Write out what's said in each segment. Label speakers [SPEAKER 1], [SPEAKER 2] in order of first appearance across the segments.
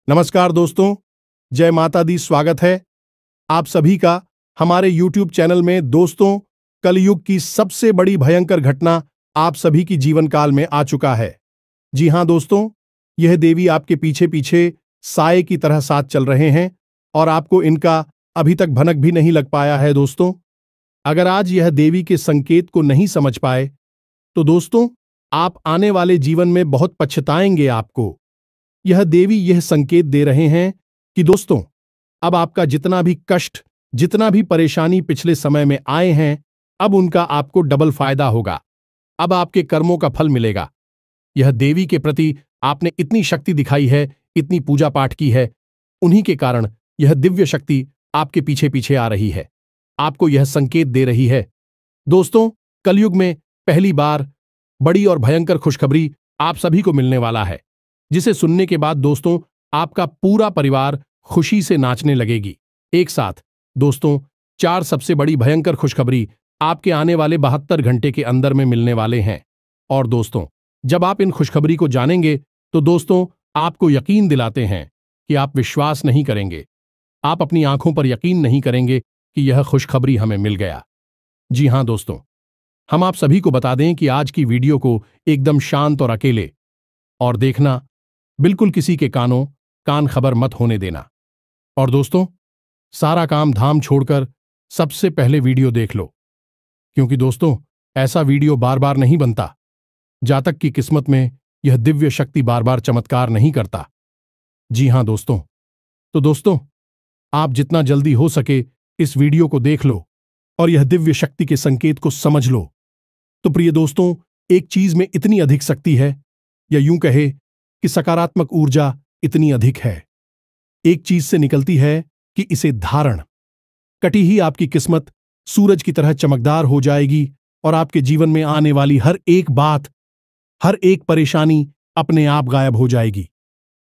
[SPEAKER 1] नमस्कार दोस्तों, जय माता दी। स्वागत है आप सभी का हमारे YouTube चैनल में। दोस्तों, कलयुग की सबसे बड़ी भयंकर घटना आप सभी की जीवन काल में आ चुका है। जी हां दोस्तों, यह देवी आपके पीछे पीछे साए की तरह साथ चल रहे हैं और आपको इनका अभी तक भनक भी नहीं लग पाया है। दोस्तों, अगर आज यह देवी के संकेत को नहीं समझ पाए तो दोस्तों आप आने वाले जीवन में बहुत पछताएंगे। आपको यह देवी यह संकेत दे रहे हैं कि दोस्तों अब आपका जितना भी कष्ट, जितना भी परेशानी पिछले समय में आए हैं, अब उनका आपको डबल फायदा होगा। अब आपके कर्मों का फल मिलेगा। यह देवी के प्रति आपने इतनी शक्ति दिखाई है, इतनी पूजा पाठ की है, उन्हीं के कारण यह दिव्य शक्ति आपके पीछे पीछे आ रही है, आपको यह संकेत दे रही है। दोस्तों, कलयुग में पहली बार बड़ी और भयंकर खुशखबरी आप सभी को मिलने वाला है, जिसे सुनने के बाद दोस्तों आपका पूरा परिवार खुशी से नाचने लगेगी एक साथ। दोस्तों, 4 सबसे बड़ी भयंकर खुशखबरी आपके आने वाले 72 घंटे के अंदर में मिलने वाले हैं। और दोस्तों, जब आप इन खुशखबरी को जानेंगे तो दोस्तों आपको यकीन दिलाते हैं कि आप विश्वास नहीं करेंगे, आप अपनी आंखों पर यकीन नहीं करेंगे कि यह खुशखबरी हमें मिल गया। जी हां दोस्तों, हम आप सभी को बता दें कि आज की वीडियो को एकदम शांत और अकेले और देखना, बिल्कुल किसी के कान खबर मत होने देना। और दोस्तों, सारा काम धाम छोड़कर सबसे पहले वीडियो देख लो, क्योंकि दोस्तों ऐसा वीडियो बार बार नहीं बनता जातक की किस्मत में यह दिव्य शक्ति बार बार चमत्कार नहीं करता। जी हां दोस्तों, तो दोस्तों आप जितना जल्दी हो सके इस वीडियो को देख लो और यह दिव्य शक्ति के संकेत को समझ लो। तो प्रिय दोस्तों, एक चीज में इतनी अधिक शक्ति है, या यूं कहे कि सकारात्मक ऊर्जा इतनी अधिक है, एक चीज से निकलती है कि इसे धारण कटी ही आपकी किस्मत सूरज की तरह चमकदार हो जाएगी और आपके जीवन में आने वाली हर एक बात, हर एक परेशानी अपने आप गायब हो जाएगी।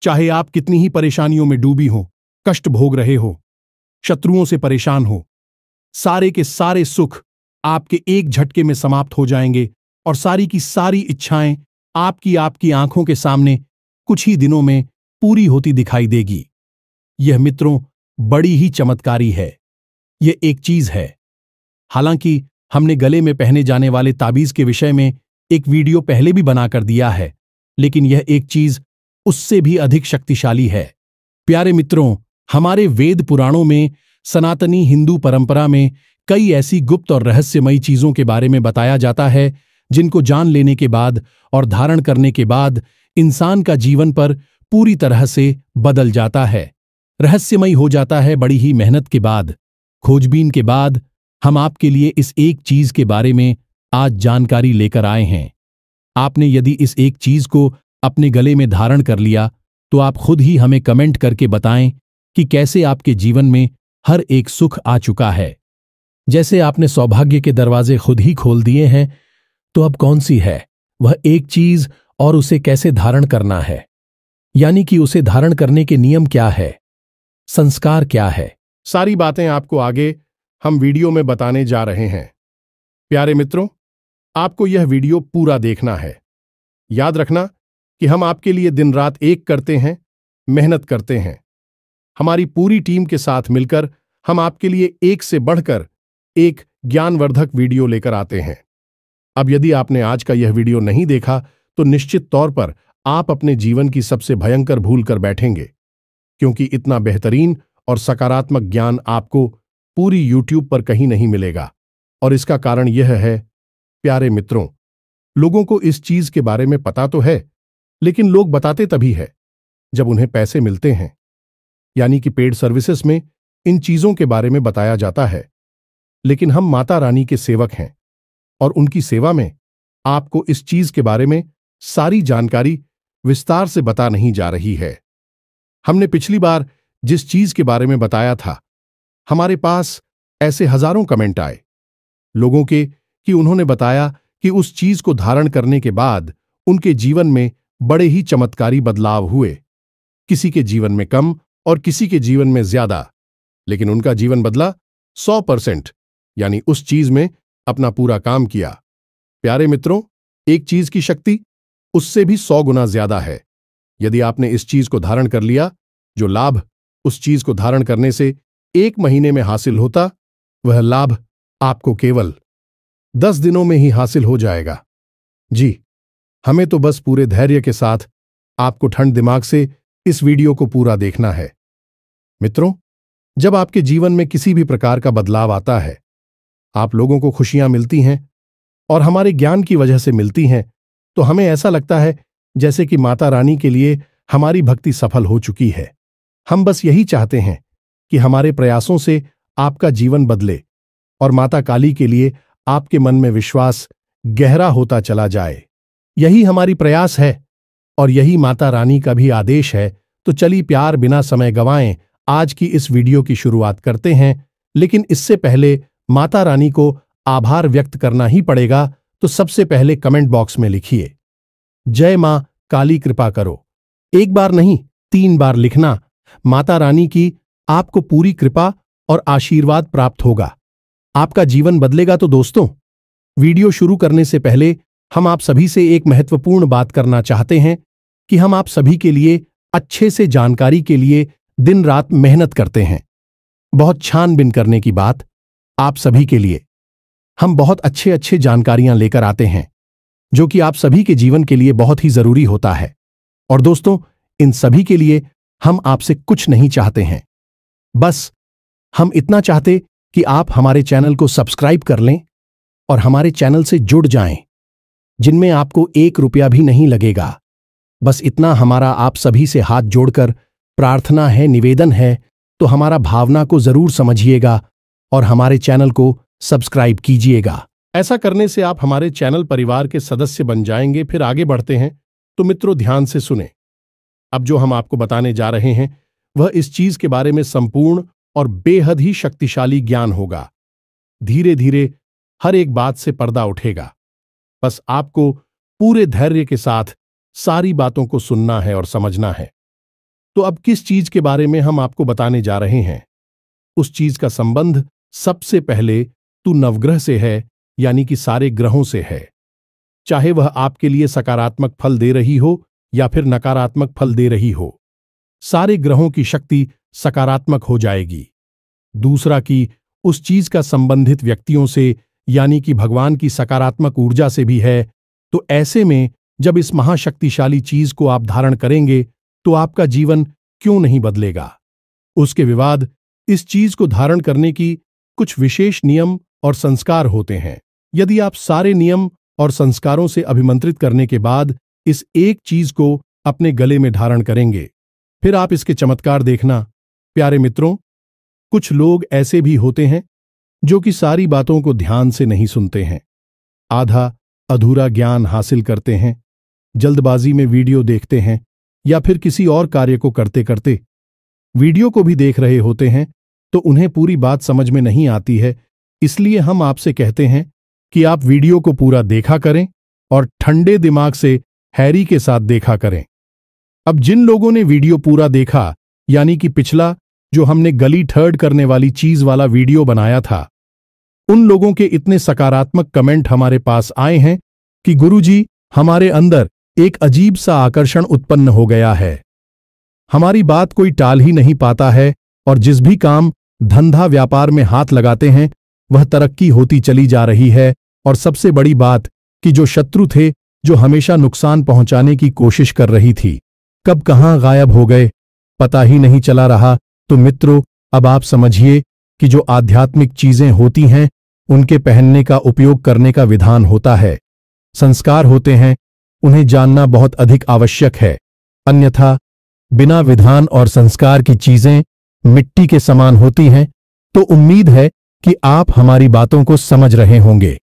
[SPEAKER 1] चाहे आप कितनी ही परेशानियों में डूबी हो, कष्ट भोग रहे हो, शत्रुओं से परेशान हो, सारे के सारे सुख आपके एक झटके में समाप्त हो जाएंगे और सारी की सारी इच्छाएं आपकी आंखों के सामने कुछ ही दिनों में पूरी होती दिखाई देगी। यह मित्रों बड़ी ही चमत्कारी है। यह एक चीज है। हालांकि हमने गले में पहने जाने वाले ताबीज के विषय में एक वीडियो पहले भी बनाकर दिया है, लेकिन यह एक चीज उससे भी अधिक शक्तिशाली है। प्यारे मित्रों, हमारे वेद पुराणों में, सनातनी हिंदू परंपरा में कई ऐसी गुप्त और रहस्यमयी चीजों के बारे में बताया जाता है जिनको जान लेने के बाद और धारण करने के बाद इंसान का जीवन पर पूरी तरह से बदल जाता है, रहस्यमयी हो जाता है। बड़ी ही मेहनत के बाद, खोजबीन के बाद हम आपके लिए इस एक चीज के बारे में आज जानकारी लेकर आए हैं। आपने यदि इस एक चीज को अपने गले में धारण कर लिया तो आप खुद ही हमें कमेंट करके बताएं कि कैसे आपके जीवन में हर एक सुख आ चुका है। जैसे आपने सौभाग्य के दरवाजे खुद ही खोल दिए हैं, तो अब कौन सी है वह एक चीज और उसे कैसे धारण करना है, यानी कि उसे धारण करने के नियम क्या है, संस्कार क्या है, सारी बातें आपको आगे हम वीडियो में बताने जा रहे हैं। प्यारे मित्रों, आपको यह वीडियो पूरा देखना है। याद रखना कि हम आपके लिए दिन रात एक करते हैं, मेहनत करते हैं। हमारी पूरी टीम के साथ मिलकर हम आपके लिए एक से बढ़कर एक ज्ञानवर्धक वीडियो लेकर आते हैं। अब यदि आपने आज का यह वीडियो नहीं देखा तो निश्चित तौर पर आप अपने जीवन की सबसे भयंकर भूल कर बैठेंगे, क्योंकि इतना बेहतरीन और सकारात्मक ज्ञान आपको पूरी YouTube पर कहीं नहीं मिलेगा। और इसका कारण यह है, प्यारे मित्रों, लोगों को इस चीज के बारे में पता तो है, लेकिन लोग बताते तभी है जब उन्हें पैसे मिलते हैं, यानी कि पेड सर्विसेज में इन चीजों के बारे में बताया जाता है। लेकिन हम माता रानी के सेवक हैं और उनकी सेवा में आपको इस चीज के बारे में सारी जानकारी विस्तार से बता नहीं जा रही है। हमने पिछली बार जिस चीज के बारे में बताया था, हमारे पास ऐसे हजारों कमेंट आए लोगों के कि उन्होंने बताया कि उस चीज को धारण करने के बाद उनके जीवन में बड़े ही चमत्कारी बदलाव हुए। किसी के जीवन में कम और किसी के जीवन में ज्यादा, लेकिन उनका जीवन बदला 100%, यानी उस चीज में अपना पूरा काम किया। प्यारे मित्रों, एक चीज की शक्ति उससे भी 100 गुना ज्यादा है। यदि आपने इस चीज को धारण कर लिया जो लाभ उस चीज को धारण करने से 1 महीने में हासिल होता, वह लाभ आपको केवल 10 दिनों में ही हासिल हो जाएगा। जी, हमें तो बस पूरे धैर्य के साथ आपको ठंड दिमाग से इस वीडियो को पूरा देखना है। मित्रों, जब आपके जीवन में किसी भी प्रकार का बदलाव आता है, आप लोगों को खुशियां मिलती हैं और हमारे ज्ञान की वजह से मिलती हैं, तो हमें ऐसा लगता है जैसे कि माता रानी के लिए हमारी भक्ति सफल हो चुकी है। हम बस यही चाहते हैं कि हमारे प्रयासों से आपका जीवन बदले और माता काली के लिए आपके मन में विश्वास गहरा होता चला जाए। यही हमारी प्रयास है और यही माता रानी का भी आदेश है। तो चलिए प्यार बिना समय गंवाएं आज की इस वीडियो की शुरुआत करते हैं। लेकिन इससे पहले माता रानी को आभार व्यक्त करना ही पड़ेगा, तो सबसे पहले कमेंट बॉक्स में लिखिए, जय मां काली कृपा करो। 1 बार नहीं, 3 बार लिखना। माता रानी की आपको पूरी कृपा और आशीर्वाद प्राप्त होगा, आपका जीवन बदलेगा। तो दोस्तों, वीडियो शुरू करने से पहले हम आप सभी से एक महत्वपूर्ण बात करना चाहते हैं कि हम आप सभी के लिए अच्छे से जानकारी के लिए दिन रात मेहनत करते हैं। बहुत छानबीन करने की बात, आप सभी के लिए हम बहुत अच्छे जानकारियां लेकर आते हैं, जो कि आप सभी के जीवन के लिए बहुत ही जरूरी होता है। और दोस्तों, इन सभी के लिए हम आपसे कुछ नहीं चाहते हैं, बस हम इतना चाहते कि आप हमारे चैनल को सब्सक्राइब कर लें और हमारे चैनल से जुड़ जाएं, जिनमें आपको 1 रुपया भी नहीं लगेगा। बस इतना हमारा आप सभी से हाथ जोड़कर प्रार्थना है, निवेदन है। तो हमारा भावना को जरूर समझिएगा और हमारे चैनल को सब्सक्राइब कीजिएगा। ऐसा करने से आप हमारे चैनल परिवार के सदस्य बन जाएंगे। फिर आगे बढ़ते हैं, तो मित्रों ध्यान से सुने। अब जो हम आपको बताने जा रहे हैं वह इस चीज के बारे में संपूर्ण और बेहद ही शक्तिशाली ज्ञान होगा। धीरे धीरे हर एक बात से पर्दा उठेगा। बस आपको पूरे धैर्य के साथ सारी बातों को सुनना है और समझना है। तो अब किस चीज के बारे में हम आपको बताने जा रहे हैं, उस चीज का संबंध सबसे पहले तो नवग्रह से है, यानी कि सारे ग्रहों से है। चाहे वह आपके लिए सकारात्मक फल दे रही हो या फिर नकारात्मक फल दे रही हो, सारे ग्रहों की शक्ति सकारात्मक हो जाएगी। दूसरा कि उस चीज का संबंधित व्यक्तियों से, यानी कि भगवान की सकारात्मक ऊर्जा से भी है। तो ऐसे में जब इस महाशक्तिशाली चीज को आप धारण करेंगे तो आपका जीवन क्यों नहीं बदलेगा। उसके बाद इस चीज को धारण करने की कुछ विशेष नियम और संस्कार होते हैं। यदि आप सारे नियम और संस्कारों से अभिमंत्रित करने के बाद इस एक चीज को अपने गले में धारण करेंगे, फिर आप इसके चमत्कार देखना। प्यारे मित्रों, कुछ लोग ऐसे भी होते हैं जो कि सारी बातों को ध्यान से नहीं सुनते हैं, आधा अधूरा ज्ञान हासिल करते हैं, जल्दबाजी में वीडियो देखते हैं या फिर किसी और कार्य को करते करते वीडियो को भी देख रहे होते हैं, तो उन्हें पूरी बात समझ में नहीं आती है। इसलिए हम आपसे कहते हैं कि आप वीडियो को पूरा देखा करें और ठंडे दिमाग से हैरी के साथ देखा करें। अब जिन लोगों ने वीडियो पूरा देखा, यानी कि पिछला जो हमने गली ठर्ड करने वाली चीज वाला वीडियो बनाया था, उन लोगों के इतने सकारात्मक कमेंट हमारे पास आए हैं कि गुरुजी, हमारे अंदर एक अजीब सा आकर्षण उत्पन्न हो गया है। हमारी बात कोई टाल ही नहीं पाता है और जिस भी काम, धंधा, व्यापार में हाथ लगाते हैं वह तरक्की होती चली जा रही है। और सबसे बड़ी बात कि जो शत्रु थे, जो हमेशा नुकसान पहुंचाने की कोशिश कर रही थी, कब कहां गायब हो गए, पता ही नहीं चला रहा। तो मित्रों, अब आप समझिए कि जो आध्यात्मिक चीजें होती हैं उनके पहनने का, उपयोग करने का विधान होता है, संस्कार होते हैं, उन्हें जानना बहुत अधिक आवश्यक है। अन्यथा बिना विधान और संस्कार की चीजें मिट्टी के समान होती हैं। तो उम्मीद है कि आप हमारी बातों को समझ रहे होंगे।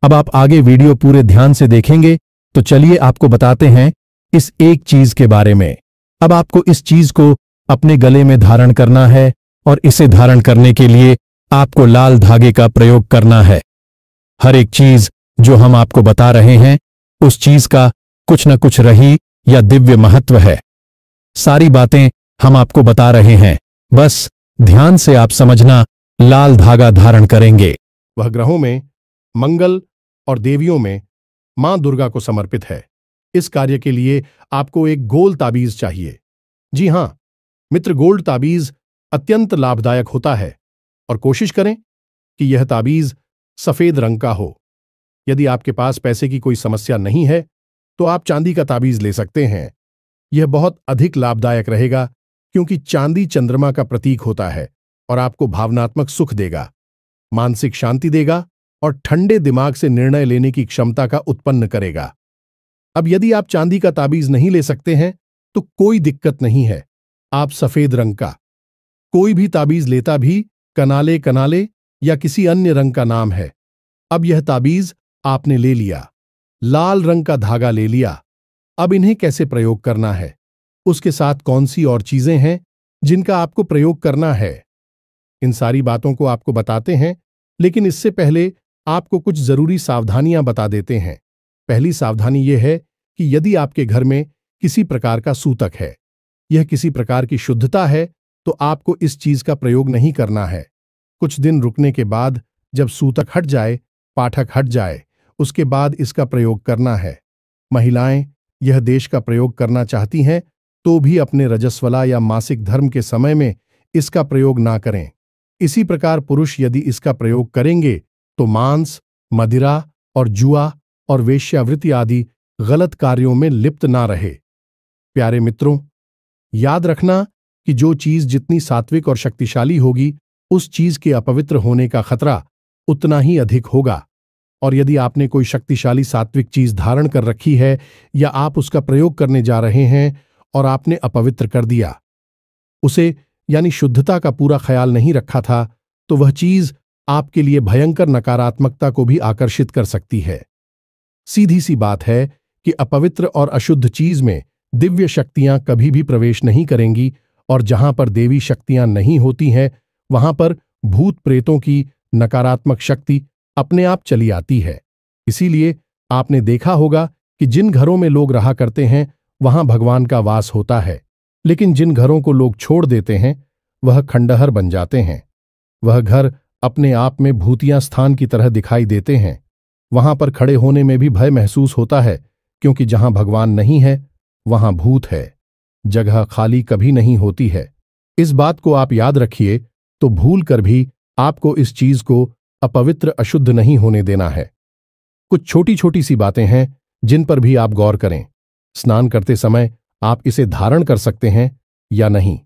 [SPEAKER 1] अब आप आगे वीडियो पूरे ध्यान से देखेंगे, तो चलिए आपको बताते हैं इस एक चीज के बारे में। अब आपको इस चीज को अपने गले में धारण करना है और इसे धारण करने के लिए आपको लाल धागे का प्रयोग करना है। हर एक चीज जो हम आपको बता रहे हैं, उस चीज का कुछ न कुछ रही या दिव्य महत्व है। सारी बातें हम आपको बता रहे हैं, बस ध्यान से आप समझना। लाल धागा धारण करेंगे, वह ग्रहों में मंगल और देवियों में मां दुर्गा को समर्पित है। इस कार्य के लिए आपको एक गोल ताबीज चाहिए। जी हां मित्र, गोल्ड ताबीज अत्यंत लाभदायक होता है और कोशिश करें कि यह ताबीज सफेद रंग का हो। यदि आपके पास पैसे की कोई समस्या नहीं है तो आप चांदी का ताबीज ले सकते हैं। यह बहुत अधिक लाभदायक रहेगा क्योंकि चांदी चंद्रमा का प्रतीक होता है और आपको भावनात्मक सुख देगा, मानसिक शांति देगा और ठंडे दिमाग से निर्णय लेने की क्षमता का उत्पन्न करेगा। अब यदि आप चांदी का ताबीज नहीं ले सकते हैं तो कोई दिक्कत नहीं है। आप सफेद रंग का कोई भी ताबीज लेता भी कनाले कनाले या किसी अन्य रंग का नाम है। अब यह ताबीज आपने ले लिया, लाल रंग का धागा ले लिया। अब इन्हें कैसे प्रयोग करना है, उसके साथ कौन सी और चीजें हैं जिनका आपको प्रयोग करना है, इन सारी बातों को आपको बताते हैं। लेकिन इससे पहले आपको कुछ जरूरी सावधानियां बता देते हैं। पहली सावधानी यह है कि यदि आपके घर में किसी प्रकार का सूतक है, यह किसी प्रकार की शुद्धता है, तो आपको इस चीज का प्रयोग नहीं करना है। कुछ दिन रुकने के बाद जब सूतक हट जाए, पाठक हट जाए, उसके बाद इसका प्रयोग करना है। महिलाएं यह देश का प्रयोग करना चाहती हैं तो भी अपने रजस्वला या मासिक धर्म के समय में इसका प्रयोग ना करें। इसी प्रकार पुरुष यदि इसका प्रयोग करेंगे तो मांस, मदिरा और जुआ और वेश्यावृत्ति आदि गलत कार्यों में लिप्त ना रहे। प्यारे मित्रों, याद रखना कि जो चीज जितनी सात्विक और शक्तिशाली होगी, उस चीज के अपवित्र होने का खतरा उतना ही अधिक होगा। और यदि आपने कोई शक्तिशाली सात्विक चीज धारण कर रखी है या आप उसका प्रयोग करने जा रहे हैं और आपने अपवित्र कर दिया उसे, यानी शुद्धता का पूरा ख्याल नहीं रखा था, तो वह चीज आपके लिए भयंकर नकारात्मकता को भी आकर्षित कर सकती है। सीधी सी बात है कि अपवित्र और अशुद्ध चीज में दिव्य शक्तियां कभी भी प्रवेश नहीं करेंगी, और जहां पर देवी शक्तियां नहीं होती हैं वहां पर भूत प्रेतों की नकारात्मक शक्ति अपने आप चली आती है। इसीलिए आपने देखा होगा कि जिन घरों में लोग रहा करते हैं वहां भगवान का वास होता है, लेकिन जिन घरों को लोग छोड़ देते हैं वह खंडहर बन जाते हैं। वह घर अपने आप में भूतिया स्थान की तरह दिखाई देते हैं। वहां पर खड़े होने में भी भय महसूस होता है, क्योंकि जहां भगवान नहीं है वहां भूत है। जगह खाली कभी नहीं होती है। इस बात को आप याद रखिए, तो भूल कर भी आपको इस चीज को अपवित्र अशुद्ध नहीं होने देना है। कुछ छोटी छोटी सी बातें हैं जिन पर भी आप गौर करें। स्नान करते समय आप इसे धारण कर सकते हैं या नहीं।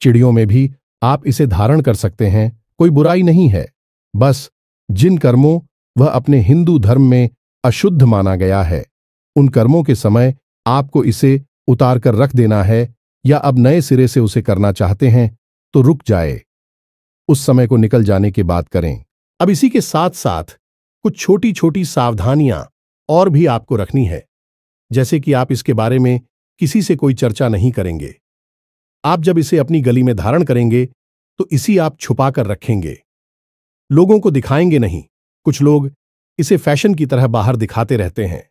[SPEAKER 1] चिड़ियों में भी आप इसे धारण कर सकते हैं, कोई बुराई नहीं है। बस जिन कर्मों वह अपने हिंदू धर्म में अशुद्ध माना गया है, उन कर्मों के समय आपको इसे उतार कर रख देना है, या अब नए सिरे से उसे करना चाहते हैं तो रुक जाए, उस समय को निकल जाने के बाद करें। अब इसी के साथ साथ कुछ छोटी छोटी सावधानियां और भी आपको रखनी है, जैसे कि आप इसके बारे में किसी से कोई चर्चा नहीं करेंगे। आप जब इसे अपनी गली में धारण करेंगे तो इसी आप छुपा कर रखेंगे, लोगों को दिखाएंगे नहीं। कुछ लोग इसे फैशन की तरह बाहर दिखाते रहते हैं।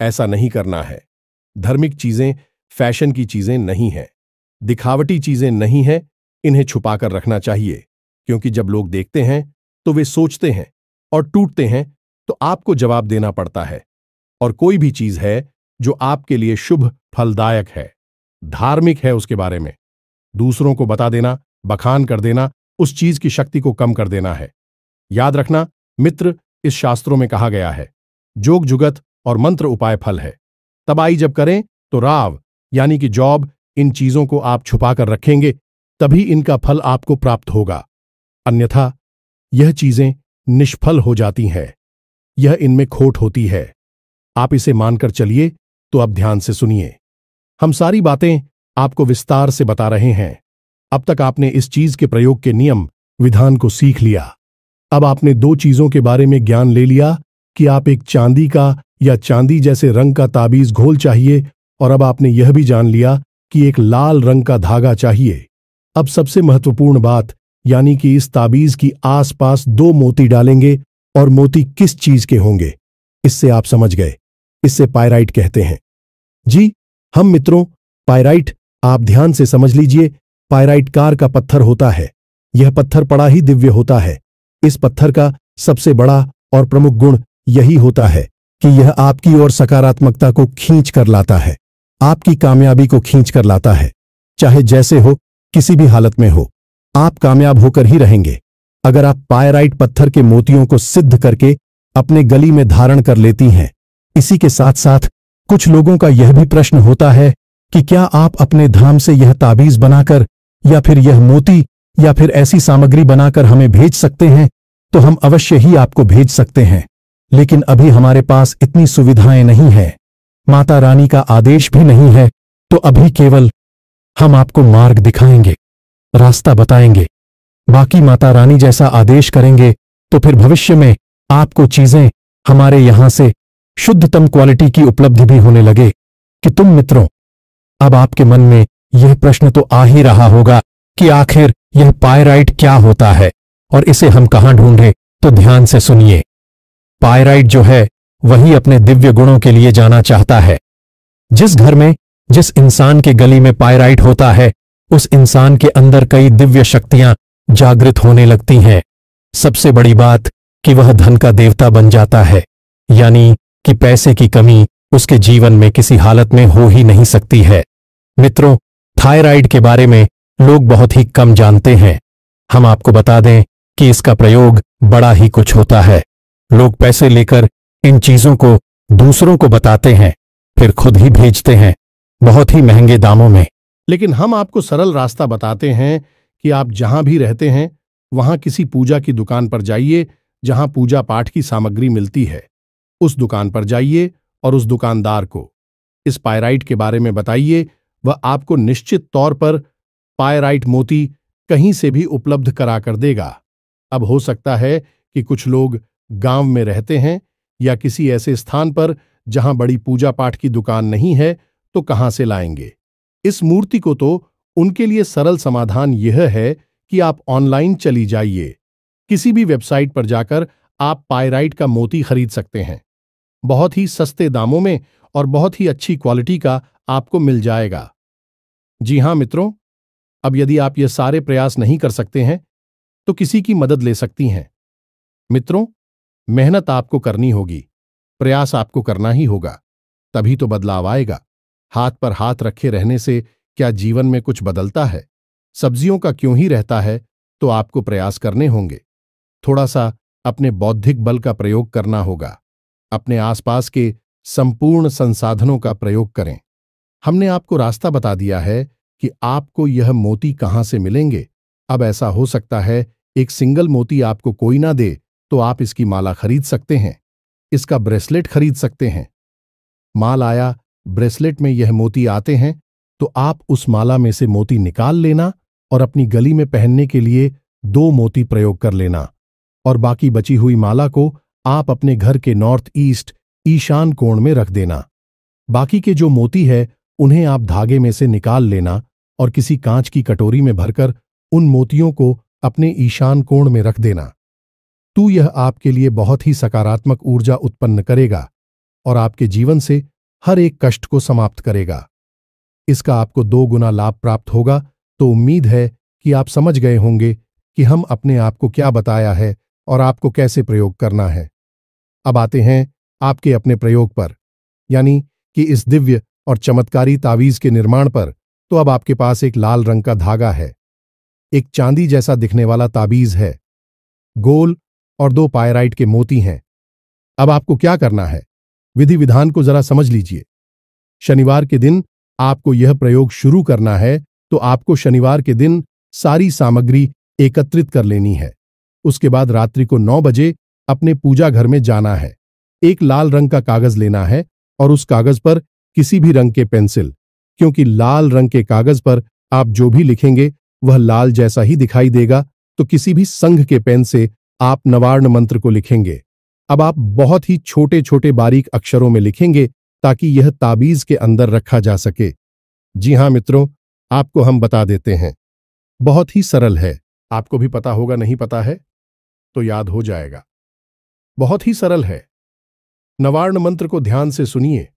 [SPEAKER 1] ऐसा नहीं करना है। धार्मिक चीजें फैशन की चीजें नहीं हैं, दिखावटी चीजें नहीं हैं। इन्हें छुपा कर रखना चाहिए, क्योंकि जब लोग देखते हैं तो वे सोचते हैं और टूटते हैं, तो आपको जवाब देना पड़ता है। और कोई भी चीज है जो आपके लिए शुभ, फलदायक है, धार्मिक है, उसके बारे में दूसरों को बता देना, बखान कर देना, उस चीज की शक्ति को कम कर देना है। याद रखना मित्र, इस शास्त्रों में कहा गया है, जोग जुगत और मंत्र उपाय फल है। तबाई जब करें तो राव यानी कि जॉब, इन चीजों को आप छुपा कर रखेंगे, तभी इनका फल आपको प्राप्त होगा। अन्यथा यह चीजें निष्फल हो जाती हैं, यह इनमें खोट होती है। आप इसे मानकर चलिए। तो अब ध्यान से सुनिए, हम सारी बातें आपको विस्तार से बता रहे हैं। अब तक आपने इस चीज के प्रयोग के नियम विधान को सीख लिया। अब आपने दो चीजों के बारे में ज्ञान ले लिया कि आप एक चांदी का या चांदी जैसे रंग का ताबीज घोल चाहिए, और अब आपने यह भी जान लिया कि एक लाल रंग का धागा चाहिए। अब सबसे महत्वपूर्ण बात, यानी कि इस ताबीज की आसपास दो मोती डालेंगे, और मोती किस चीज के होंगे, इससे आप समझ गए। इससे पायराइट कहते हैं। जी हम मित्रों, पायराइट आप ध्यान से समझ लीजिए, पायराइट कार का पत्थर होता है। यह पत्थर बड़ा ही दिव्य होता है। इस पत्थर का सबसे बड़ा और प्रमुख गुण यही होता है कि यह आपकी ओर सकारात्मकता को खींच कर लाता है, आपकी कामयाबी को खींच कर लाता है। चाहे जैसे हो, किसी भी हालत में हो, आप कामयाब होकर ही रहेंगे। अगर आप पायराइट पत्थर के मोतियों को सिद्ध करके अपने गली में धारण कर लेती हैं। इसी के साथ साथ कुछ लोगों का यह भी प्रश्न होता है कि क्या आप अपने धाम से यह ताबीज बनाकर या फिर यह मोती या फिर ऐसी सामग्री बनाकर हमें भेज सकते हैं? तो हम अवश्य ही आपको भेज सकते हैं, लेकिन अभी हमारे पास इतनी सुविधाएं नहीं है, माता रानी का आदेश भी नहीं है। तो अभी केवल हम आपको मार्ग दिखाएंगे, रास्ता बताएंगे। बाकी माता रानी जैसा आदेश करेंगे तो फिर भविष्य में आपको चीजें हमारे यहां से शुद्धतम क्वालिटी की उपलब्धि भी होने लगे। कि तुम मित्रों, अब आपके मन में यह प्रश्न तो आ ही रहा होगा कि आखिर यह पायराइट क्या होता है और इसे हम कहां ढूंढें? तो ध्यान से सुनिए। पायराइट जो है वही अपने दिव्य गुणों के लिए जाना चाहता है। जिस घर में जिस इंसान के गली में पायराइट होता है, उस इंसान के अंदर कई दिव्य शक्तियां जागृत होने लगती हैं। सबसे बड़ी बात कि वह धन का देवता बन जाता है, यानी कि पैसे की कमी उसके जीवन में किसी हालत में हो ही नहीं सकती है। मित्रों, थायराइड के बारे में लोग बहुत ही कम जानते हैं। हम आपको बता दें कि इसका प्रयोग बड़ा ही कुछ होता है। लोग पैसे लेकर इन चीजों को दूसरों को बताते हैं, फिर खुद ही भेजते हैं बहुत ही महंगे दामों में। लेकिन हम आपको सरल रास्ता बताते हैं कि आप जहां भी रहते हैं वहां किसी पूजा की दुकान पर जाइए जहां पूजा पाठ की सामग्री मिलती है। उस दुकान पर जाइए और उस दुकानदार को इस पायराइट के बारे में बताइए। वह आपको निश्चित तौर पर पायराइट मोती कहीं से भी उपलब्ध करा कर देगा। अब हो सकता है कि कुछ लोग गांव में रहते हैं या किसी ऐसे स्थान पर जहां बड़ी पूजा पाठ की दुकान नहीं है, तो कहां से लाएंगे इस मूर्ति को? तो उनके लिए सरल समाधान यह है कि आप ऑनलाइन चली जाइए। किसी भी वेबसाइट पर जाकर आप पायराइट का मोती खरीद सकते हैं। बहुत ही सस्ते दामों में और बहुत ही अच्छी क्वालिटी का आपको मिल जाएगा। जी हां मित्रों, अब यदि आप ये सारे प्रयास नहीं कर सकते हैं तो किसी की मदद ले सकती हैं। मित्रों, मेहनत आपको करनी होगी, प्रयास आपको करना ही होगा, तभी तो बदलाव आएगा। हाथ पर हाथ रखे रहने से क्या जीवन में कुछ बदलता है? सब्जियों का क्यों ही रहता है? तो आपको प्रयास करने होंगे। थोड़ा सा अपने बौद्धिक बल का प्रयोग करना होगा। अपने आसपास के संपूर्ण संसाधनों का प्रयोग करें। हमने आपको रास्ता बता दिया है कि आपको यह मोती कहां से मिलेंगे। अब ऐसा हो सकता है एक सिंगल मोती आपको कोई ना दे, तो आप इसकी माला खरीद सकते हैं, इसका ब्रेसलेट खरीद सकते हैं। माल आया, ब्रेसलेट में यह मोती आते हैं, तो आप उस माला में से मोती निकाल लेना और अपनी गली में पहनने के लिए 2 मोती प्रयोग कर लेना, और बाकी बची हुई माला को आप अपने घर के नॉर्थ ईस्ट ईशान कोण में रख देना। बाकी के जो मोती है उन्हें आप धागे में से निकाल लेना और किसी कांच की कटोरी में भरकर उन मोतियों को अपने ईशान कोण में रख देना। तो यह आपके लिए बहुत ही सकारात्मक ऊर्जा उत्पन्न करेगा और आपके जीवन से हर एक कष्ट को समाप्त करेगा। इसका आपको 2 गुना लाभ प्राप्त होगा। तो उम्मीद है कि आप समझ गए होंगे कि हम अपने आप को क्या बताया है और आपको कैसे प्रयोग करना है। अब आते हैं आपके अपने प्रयोग पर, यानी कि इस दिव्य और चमत्कारी तावीज के निर्माण पर। तो अब आपके पास एक लाल रंग का धागा है, एक चांदी जैसा दिखने वाला ताबीज है, गोल और 2 पायराइट के मोती हैं। अब आपको क्या करना है, विधि विधान को जरा समझ लीजिए। शनिवार के दिन आपको यह प्रयोग शुरू करना है, तो आपको शनिवार के दिन सारी सामग्री एकत्रित कर लेनी है। उसके बाद रात्रि को 9 बजे अपने पूजा घर में जाना है। एक लाल रंग का कागज लेना है और उस कागज पर किसी भी रंग के पेंसिल, क्योंकि लाल रंग के कागज पर आप जो भी लिखेंगे वह लाल जैसा ही दिखाई देगा, तो किसी भी संघ के पेन से आप नवार्ण मंत्र को लिखेंगे। अब आप बहुत ही छोटे छोटे बारीक अक्षरों में लिखेंगे ताकि यह ताबीज के अंदर रखा जा सके। जी हां मित्रों, आपको हम बता देते हैं, बहुत ही सरल है। आपको भी पता होगा, नहीं पता है तो याद हो जाएगा। बहुत ही सरल है। नवार्ण मंत्र को ध्यान से सुनिए।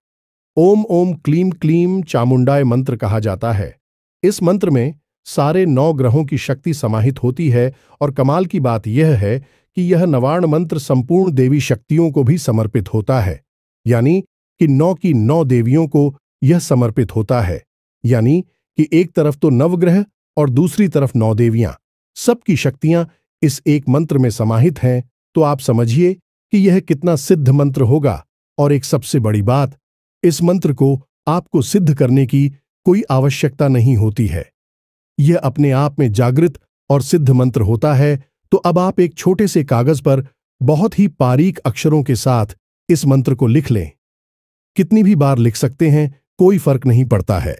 [SPEAKER 1] ओम ओम क्लीम क्लीम चामुंडाय मंत्र कहा जाता है। इस मंत्र में सारे 9 ग्रहों की शक्ति समाहित होती है और कमाल की बात यह है कि यह नवार्ण मंत्र संपूर्ण देवी शक्तियों को भी समर्पित होता है, यानी कि 9 की 9 देवियों को यह समर्पित होता है। यानी कि एक तरफ तो नवग्रह और दूसरी तरफ 9 देवियां। सबकी शक्तियां इस एक मंत्र में समाहित हैं, तो आप समझिए कि यह कितना सिद्ध मंत्र होगा। और एक सबसे बड़ी बात, इस मंत्र को आपको सिद्ध करने की कोई आवश्यकता नहीं होती है। यह अपने आप में जागृत और सिद्ध मंत्र होता है। तो अब आप एक छोटे से कागज पर बहुत ही बारीक अक्षरों के साथ इस मंत्र को लिख लें। कितनी भी बार लिख सकते हैं, कोई फर्क नहीं पड़ता है।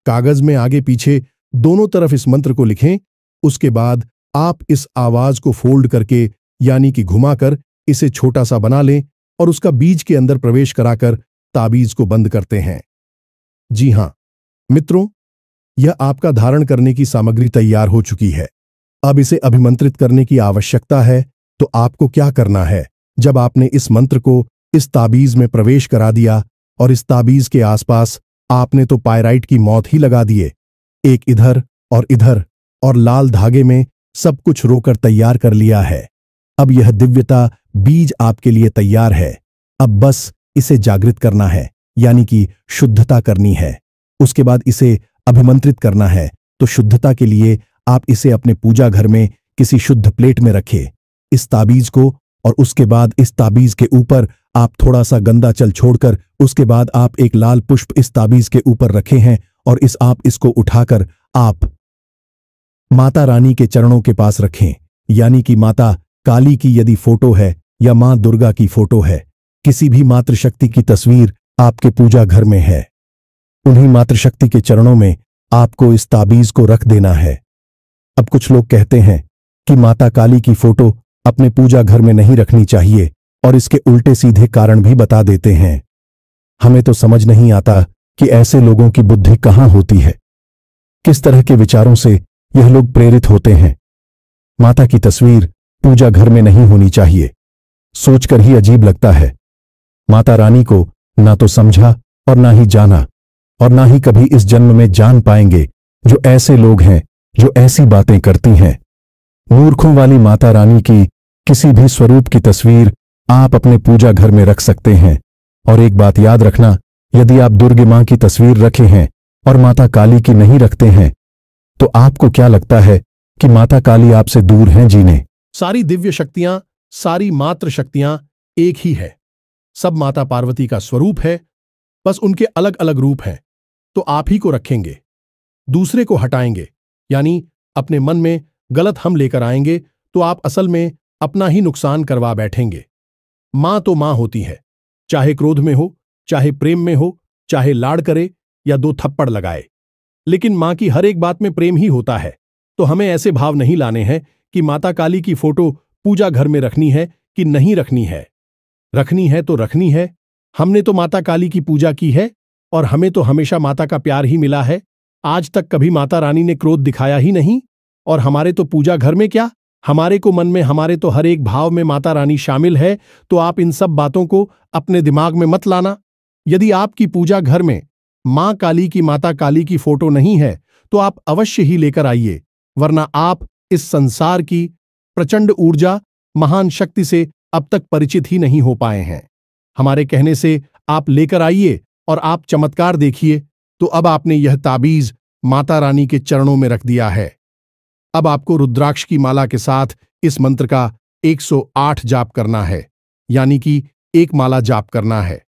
[SPEAKER 1] कागज में आगे पीछे दोनों तरफ इस मंत्र को लिखें। उसके बाद आप इस आवाज को फोल्ड करके यानी कि घुमाकर इसे छोटा सा बना लें और उसका बीज के अंदर प्रवेश कराकर ताबीज को बंद करते हैं। जी हां मित्रों, यह आपका धारण करने की सामग्री तैयार हो चुकी है। अब इसे अभिमंत्रित करने की आवश्यकता है। तो आपको क्या करना है, जब आपने इस मंत्र को इस ताबीज में प्रवेश करा दिया और इस ताबीज के आसपास आपने तो पायराइट की मौत ही लगा दिए, एक इधर और लाल धागे में सब कुछ रोकर तैयार कर लिया है। अब यह दिव्यता बीज आपके लिए तैयार है। अब बस इसे जागृत करना है, यानी कि शुद्धता करनी है। उसके बाद इसे अभिमंत्रित करना है। तो शुद्धता के लिए आप इसे अपने पूजा घर में किसी शुद्ध प्लेट में रखें, इस ताबीज को, और उसके बाद इस ताबीज के ऊपर आप थोड़ा सा गंदा जल छोड़कर उसके बाद आप एक लाल पुष्प इस ताबीज के ऊपर रखे हैं और आप इसको उठाकर आप माता रानी के चरणों के पास रखें, यानी कि माता काली की यदि फोटो है या मां दुर्गा की फोटो है, किसी भी मातृशक्ति की तस्वीर आपके पूजा घर में है, उन्हीं मातृशक्ति के चरणों में आपको इस ताबीज को रख देना है। अब कुछ लोग कहते हैं कि माता काली की फोटो अपने पूजा घर में नहीं रखनी चाहिए और इसके उल्टे सीधे कारण भी बता देते हैं। हमें तो समझ नहीं आता कि ऐसे लोगों की बुद्धि कहां होती है, किस तरह के विचारों से यह लोग प्रेरित होते हैं। माता की तस्वीर पूजा घर में नहीं होनी चाहिए, सोचकर ही अजीब लगता है। माता रानी को ना तो समझा और ना ही जाना और ना ही कभी इस जन्म में जान पाएंगे जो ऐसे लोग हैं जो ऐसी बातें करती हैं। मूर्खों वाली माता रानी की किसी भी स्वरूप की तस्वीर आप अपने पूजा घर में रख सकते हैं। और एक बात याद रखना, यदि आप दुर्गे मां की तस्वीर रखे हैं और माता काली की नहीं रखते हैं, तो आपको क्या लगता है कि माता काली आपसे दूर हैं जीने? सारी दिव्य शक्तियां, सारी मातृ शक्तियां एक ही है। सब माता पार्वती का स्वरूप है, बस उनके अलग अलग रूप हैं। तो आप ही को रखेंगे, दूसरे को हटाएंगे, यानी अपने मन में गलत हम लेकर आएंगे, तो आप असल में अपना ही नुकसान करवा बैठेंगे। मां तो मां होती है, चाहे क्रोध में हो, चाहे प्रेम में हो, चाहे लाड़ करे या 2 थप्पड़ लगाए, लेकिन मां की हर एक बात में प्रेम ही होता है। तो हमें ऐसे भाव नहीं लाने हैं कि माता काली की फोटो पूजा घर में रखनी है कि नहीं रखनी है। रखनी है तो रखनी है। हमने तो माता काली की पूजा की है और हमें तो हमेशा माता का प्यार ही मिला है। आज तक कभी माता रानी ने क्रोध दिखाया ही नहीं। और हमारे तो पूजा घर में क्या, हमारे को मन में, हमारे तो हर एक भाव में माता रानी शामिल है। तो आप इन सब बातों को अपने दिमाग में मत लाना। यदि आपकी पूजा घर में मां काली की, माता काली की फोटो नहीं है, तो आप अवश्य ही लेकर आइए, वरना आप इस संसार की प्रचंड ऊर्जा, महान शक्ति से अब तक परिचित ही नहीं हो पाए हैं। हमारे कहने से आप लेकर आइए और आप चमत्कार देखिए। तो अब आपने यह ताबीज माता रानी के चरणों में रख दिया है। अब आपको रुद्राक्ष की माला के साथ इस मंत्र का 108 जाप करना है, यानी कि एक माला जाप करना है।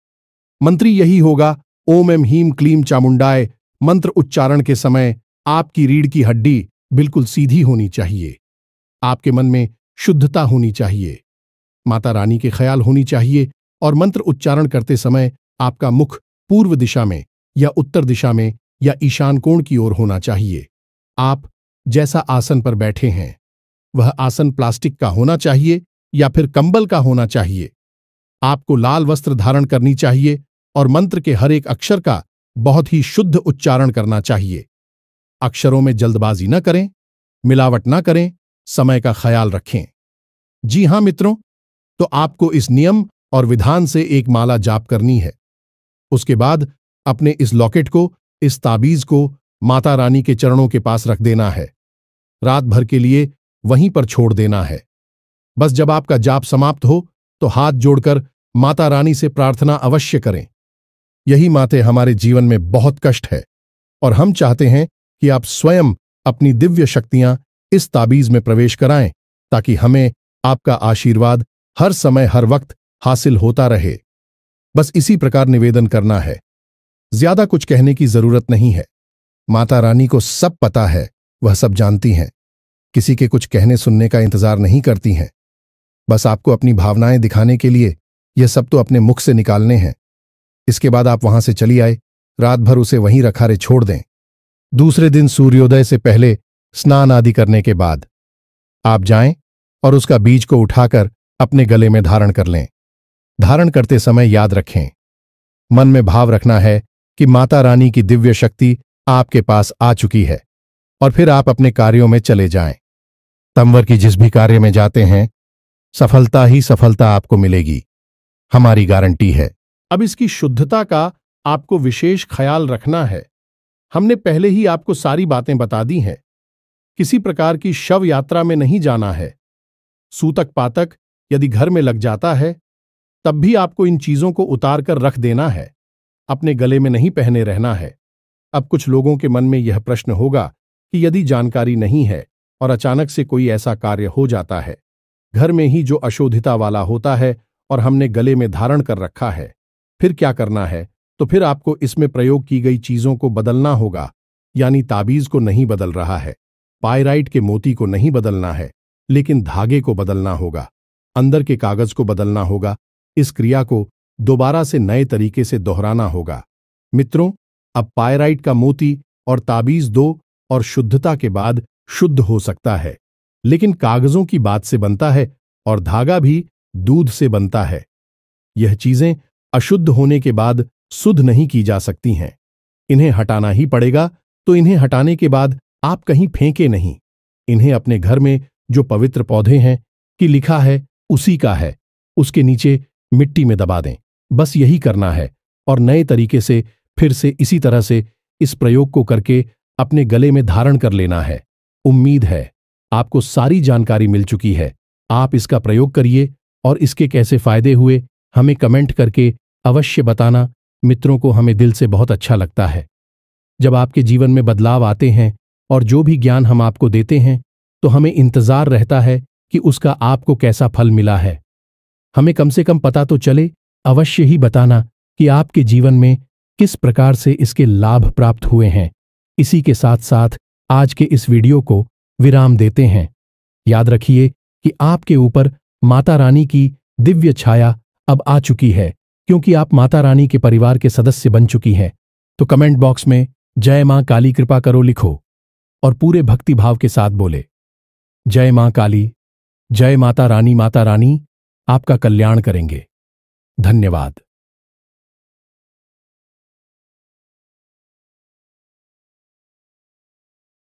[SPEAKER 1] मंत्र यही होगा, ओम एम हीम क्लीम चामुंडाय। मंत्र उच्चारण के समय आपकी रीढ़ की हड्डी बिल्कुल सीधी होनी चाहिए, आपके मन में शुद्धता होनी चाहिए, माता रानी के ख्याल होनी चाहिए और मंत्र उच्चारण करते समय आपका मुख पूर्व दिशा में या उत्तर दिशा में या ईशान कोण की ओर होना चाहिए। आप जैसा आसन पर बैठे हैं वह आसन प्लास्टिक का होना चाहिए या फिर कंबल का होना चाहिए। आपको लाल वस्त्र धारण करनी चाहिए और मंत्र के हर एक अक्षर का बहुत ही शुद्ध उच्चारण करना चाहिए। अक्षरों में जल्दबाजी न करें, मिलावट न करें, समय का ख्याल रखें। जी हां मित्रों, तो आपको इस नियम और विधान से एक माला जाप करनी है। उसके बाद अपने इस लॉकेट को, इस ताबीज को माता रानी के चरणों के पास रख देना है। रात भर के लिए वहीं पर छोड़ देना है। बस जब आपका जाप समाप्त हो तो हाथ जोड़कर माता रानी से प्रार्थना अवश्य करें। यही माते हमारे जीवन में बहुत कष्ट है और हम चाहते हैं कि आप स्वयं अपनी दिव्य शक्तियां इस ताबीज में प्रवेश कराएं ताकि हमें आपका आशीर्वाद हर समय हर वक्त हासिल होता रहे। बस इसी प्रकार निवेदन करना है, ज्यादा कुछ कहने की जरूरत नहीं है। माता रानी को सब पता है, वह सब जानती हैं, किसी के कुछ कहने सुनने का इंतजार नहीं करती हैं। बस आपको अपनी भावनाएं दिखाने के लिए यह सब तो अपने मुख से निकालने हैं। इसके बाद आप वहां से चली आए, रात भर उसे वहीं रखारे छोड़ दें। दूसरे दिन सूर्योदय से पहले स्नान आदि करने के बाद आप जाएं और उसका बीज को उठाकर अपने गले में धारण कर लें। धारण करते समय याद रखें, मन में भाव रखना है कि माता रानी की दिव्य शक्ति आपके पास आ चुकी है और फिर आप अपने कार्यों में चले जाएं। तंवर की जिस भी कार्य में जाते हैं, सफलता ही सफलता आपको मिलेगी, हमारी गारंटी है। अब इसकी शुद्धता का आपको विशेष ख्याल रखना है। हमने पहले ही आपको सारी बातें बता दी हैं। किसी प्रकार की शव यात्रा में नहीं जाना है। सूतक पातक यदि घर में लग जाता है तब भी आपको इन चीजों को उतार कर रख देना है, अपने गले में नहीं पहने रहना है। अब कुछ लोगों के मन में यह प्रश्न होगा कि यदि जानकारी नहीं है और अचानक से कोई ऐसा कार्य हो जाता है, घर में ही जो अशोधिता वाला होता है और हमने गले में धारण कर रखा है, फिर क्या करना है? तो फिर आपको इसमें प्रयोग की गई चीजों को बदलना होगा, यानी ताबीज को नहीं बदल रहा है, पायराइट के मोती को नहीं बदलना है, लेकिन धागे को बदलना होगा, अंदर के कागज को बदलना होगा। इस क्रिया को दोबारा से नए तरीके से दोहराना होगा। मित्रों, अब पायराइट का मोती और ताबीज दो और शुद्धता के बाद शुद्ध हो सकता है, लेकिन कागजों की बात से बनता है और धागा भी दूध से बनता है। यह चीजें अशुद्ध होने के बाद शुद्ध नहीं की जा सकती हैं, इन्हें हटाना ही पड़ेगा। तो इन्हें हटाने के बाद आप कहीं फेंके नहीं, इन्हें अपने घर में जो पवित्र पौधे हैं कि लिखा है उसी का है, उसके नीचे मिट्टी में दबा दें। बस यही करना है और नए तरीके से फिर से इसी तरह से इस प्रयोग को करके अपने गले में धारण कर लेना है। उम्मीद है आपको सारी जानकारी मिल चुकी है। आप इसका प्रयोग करिए और इसके कैसे फायदे हुए हमें कमेंट करके अवश्य बताना। मित्रों को हमें दिल से बहुत अच्छा लगता है जब आपके जीवन में बदलाव आते हैं और जो भी ज्ञान हम आपको देते हैं तो हमें इंतजार रहता है कि उसका आपको कैसा फल मिला है। हमें कम से कम पता तो चले, अवश्य ही बताना कि आपके जीवन में किस प्रकार से इसके लाभ प्राप्त हुए हैं। इसी के साथ साथ आज के इस वीडियो को विराम देते हैं। याद रखिए कि आपके ऊपर माता रानी की दिव्य छाया अब आ चुकी है, क्योंकि आप माता रानी के परिवार के सदस्य बन चुकी हैं। तो कमेंट बॉक्स में जय मां काली कृपा करो लिखो और पूरे भक्ति भाव के साथ बोले, जय मां काली, जय माता रानी। माता रानी आपका कल्याण करेंगे। धन्यवाद।